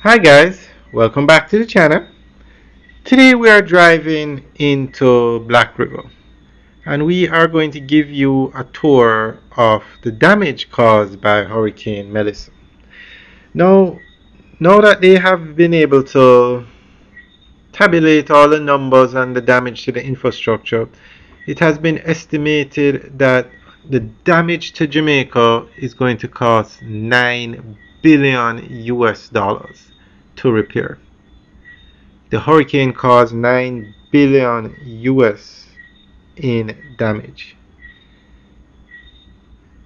Hi guys, welcome back to the channel. Today we are driving into Black River and we are going to give you a tour of the damage caused by Hurricane Melissa. Now, now that they have been able to tabulate all the numbers and the damage to the infrastructure, it has been estimated that the damage to Jamaica is going to cost 9 billion US dollars to repair. The hurricane caused 9 billion US in damage.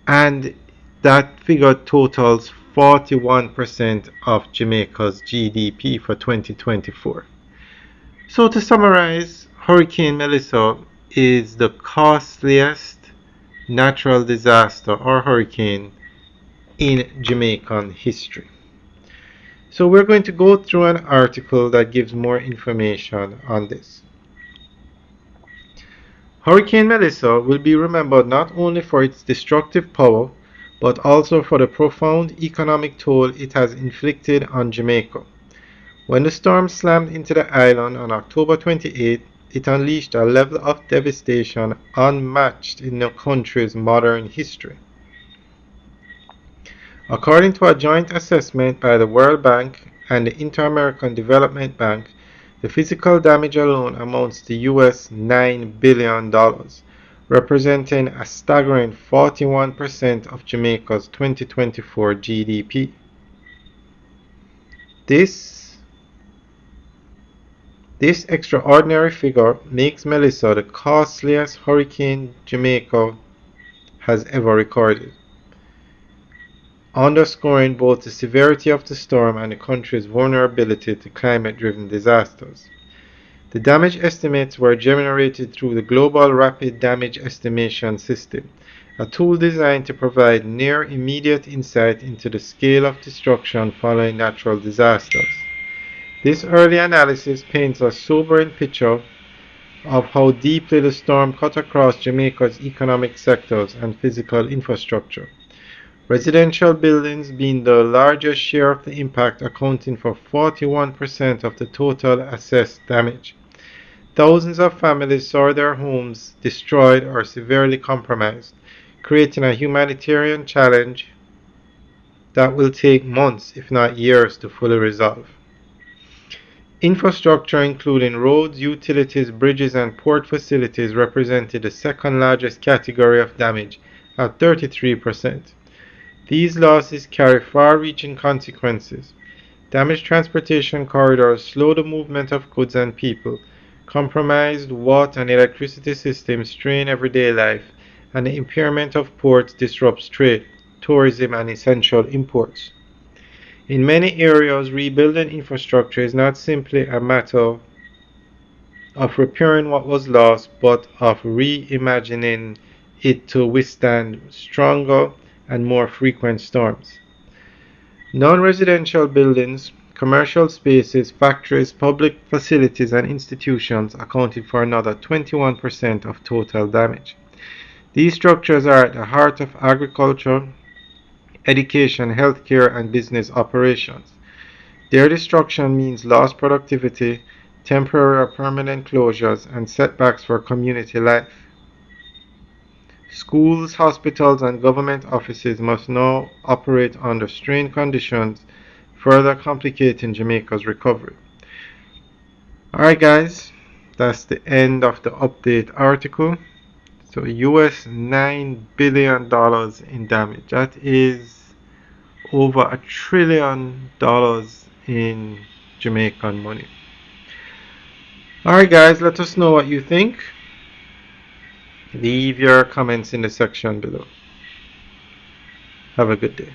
And that figure totals 41% of Jamaica's GDP for 2024. So to summarize, Hurricane Melissa is the costliest natural disaster or hurricane in Jamaican history. So we're going to go through an article that gives more information on this. Hurricane Melissa will be remembered not only for its destructive power, but also for the profound economic toll it has inflicted on Jamaica. When the storm slammed into the island on October 28, it unleashed a level of devastation unmatched in the country's modern history. According to a joint assessment by the World Bank and the Inter-American Development Bank, the physical damage alone amounts to US $9 billion, representing a staggering 41% of Jamaica's 2024 GDP. This extraordinary figure makes Melissa the costliest hurricane Jamaica has ever recorded, underscoring both the severity of the storm and the country's vulnerability to climate-driven disasters. The damage estimates were generated through the Global Rapid Damage Estimation System, a tool designed to provide near immediate insight into the scale of destruction following natural disasters. This early analysis paints a sobering picture of how deeply the storm cut across Jamaica's economic sectors and physical infrastructure. Residential buildings being the largest share of the impact, accounting for 41% of the total assessed damage. Thousands of families saw their homes destroyed or severely compromised, creating a humanitarian challenge that will take months, if not years, to fully resolve. Infrastructure, including roads, utilities, bridges, and port facilities, represented the second largest category of damage at 33%. These losses carry far-reaching consequences. Damaged transportation corridors slow the movement of goods and people. Compromised water and electricity systems strain everyday life, and the impairment of ports disrupts trade, tourism, and essential imports. In many areas, rebuilding infrastructure is not simply a matter of repairing what was lost, but of reimagining it to withstand stronger and more frequent storms. Non-residential buildings, commercial spaces, factories, public facilities, and institutions accounted for another 21% of total damage. These structures are at the heart of agriculture, education, healthcare, and business operations. Their destruction means lost productivity, temporary or permanent closures, and setbacks for community life. Schools, hospitals, and government offices must now operate under strained conditions, further complicating Jamaica's recovery. Alright guys, that's the end of the update article. So US $9 billion in damage. That is over $1 trillion in Jamaican money. Alright guys, let us know what you think. Leave your comments in the section below. Have a good day.